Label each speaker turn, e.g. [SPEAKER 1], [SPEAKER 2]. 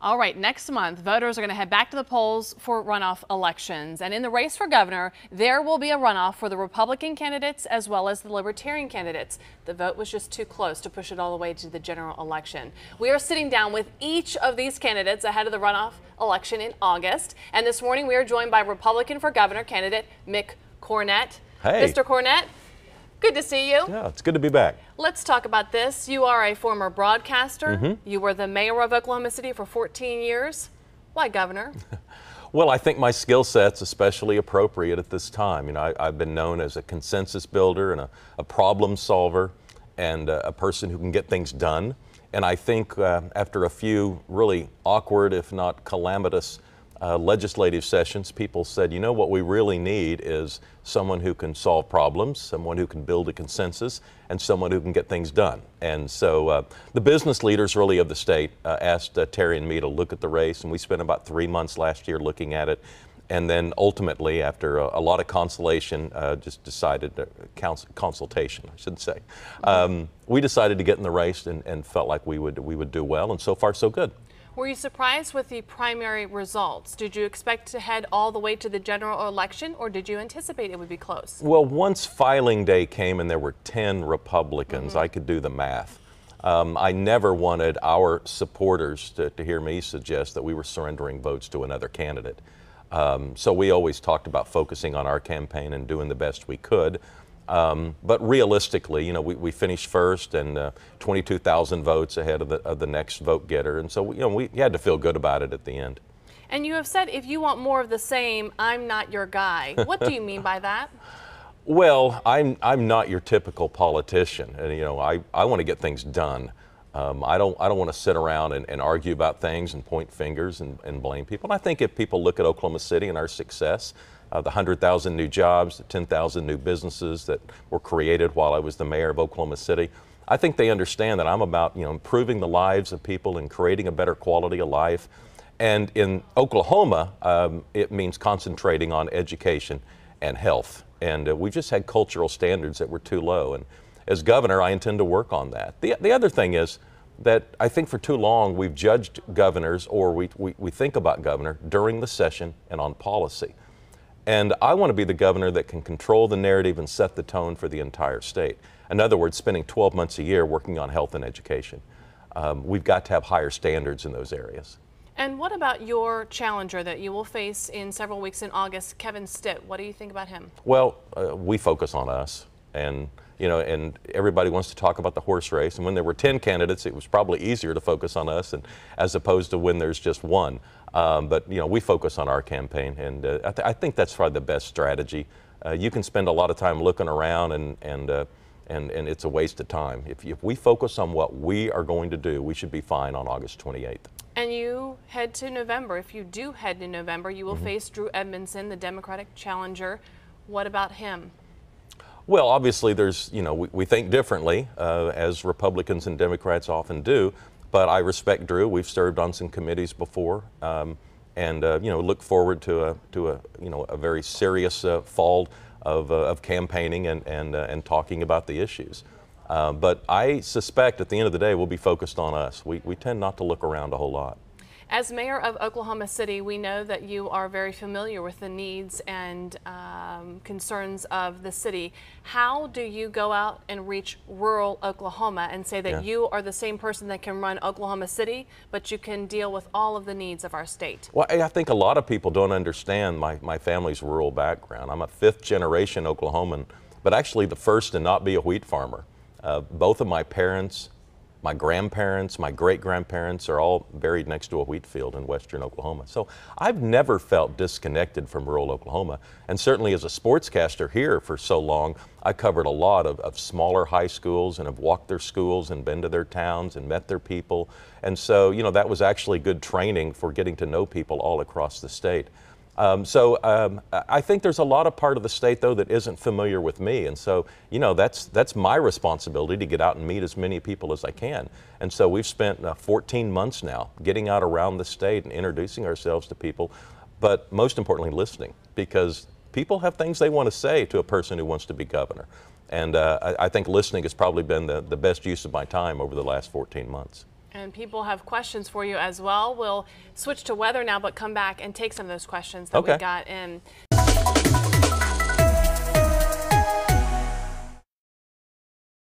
[SPEAKER 1] All right, next month, voters are going to head back to the polls for runoff elections. And in the race for governor, there will be a runoff for the Republican candidates as well as the Libertarian candidates. The vote was just too close to push it all the way to the general election. We are sitting down with each of these candidates ahead of the runoff election in August. And this morning, we are joined by Republican for governor candidate Mick Cornett.
[SPEAKER 2] Hey.
[SPEAKER 1] Mr. Cornett, good to see you.
[SPEAKER 2] Yeah, it's good to be back.
[SPEAKER 1] Let's talk about this. You are a former broadcaster. You were the mayor of Oklahoma City for 14 years. Why governor?
[SPEAKER 2] Well, I think my skill set's especially appropriate at this time. You know, I've been known as a consensus builder and a problem solver and a person who can get things done. And I think after a few really awkward, if not calamitous, legislative sessions, people said, you know, what we really need is someone who can solve problems, someone who can build a consensus, and someone who can get things done. And so the business leaders really of the state asked Terry and me to look at the race, and we spent about 3 months last year looking at it. And then ultimately, after a lot of consolation, just decided, consultation, I should say, we decided to get in the race and felt like we would do well, and so far so good.
[SPEAKER 1] Were you surprised with the primary results? Did you expect to head all the way to the general election, or did you anticipate it would be close?
[SPEAKER 2] Well, once filing day came and there were 10 Republicans, I could do the math. I never wanted our supporters to hear me suggest that we were surrendering votes to another candidate. So we always talked about focusing on our campaign and doing the best we could. But realistically, you know, we finished first and 22,000 votes ahead of the next vote getter. And so, you know, we had to feel good about it at the end.
[SPEAKER 1] And you have said, if you want more of the same, I'm not your guy. What do you mean by that?
[SPEAKER 2] Well, I'm not your typical politician. And, you know, I want to get things done. I don't want to sit around and argue about things and point fingers and blame people. And I think if people look at Oklahoma City and our success, the 100,000 new jobs, the 10,000 new businesses that were created while I was the mayor of Oklahoma City, I think they understand that I'm about, you know, improving the lives of people and creating a better quality of life. And in Oklahoma, it means concentrating on education and health. And we just had cultural standards that were too low. And as governor, I intend to work on that. The other thing is that I think for too long we've judged governors, or we think about governor during the session and on policy. And I want to be the governor that can control the narrative and set the tone for the entire state. In other words, spending 12 months a year working on health and education. We've got to have higher standards in those areas.
[SPEAKER 1] And what about your challenger that you will face in several weeks in August, Kevin Stitt? What do you think about him?
[SPEAKER 2] Well, we focus on us. And you know, and everybody wants to talk about the horse race. And when there were 10 candidates, it was probably easier to focus on us, as opposed to when there's just one. But you know, we focus on our campaign, and I think that's probably the best strategy. You can spend a lot of time looking around, and it's a waste of time. If we focus on what we are going to do, we should be fine on August 28th.
[SPEAKER 1] And you head to November. If you do head to November, you will face Drew Edmondson, the Democratic challenger. What about him?
[SPEAKER 2] Well, obviously, there's, you know, we think differently, as Republicans and Democrats often do, but I respect Drew. We've served on some committees before, and you know, look forward to a very serious fall of campaigning and talking about the issues. But I suspect at the end of the day, we'll be focused on us. We tend not to look around a whole lot.
[SPEAKER 1] As mayor of Oklahoma City, we know that you are very familiar with the needs and concerns of the city. How do you go out and reach rural Oklahoma and say that you are the same person that can run Oklahoma City, but you can deal with all of the needs of our state?
[SPEAKER 2] Well, I think a lot of people don't understand my family's rural background. I'm a 5th generation Oklahoman, but actually the first to not be a wheat farmer. Both of my parents, my grandparents, my great-grandparents are all buried next to a wheat field in western Oklahoma. So I've never felt disconnected from rural Oklahoma. And certainly as a sportscaster here for so long, I covered a lot of smaller high schools and have walked their schools and been to their towns and met their people. And so, you know, that was actually good training for getting to know people all across the state. I think there's a lot of part of the state, though, that isn't familiar with me. And so, you know, that's my responsibility to get out and meet as many people as I can. And so we've spent 14 months now getting out around the state and introducing ourselves to people, but most importantly, listening, because people have things they want to say to a person who wants to be governor. And I think listening has probably been the best use of my time over the last 14 months.
[SPEAKER 1] And people have questions for you as well. We'll switch to weather now, but come back and take some of those questions that we
[SPEAKER 2] Okay.
[SPEAKER 1] got in.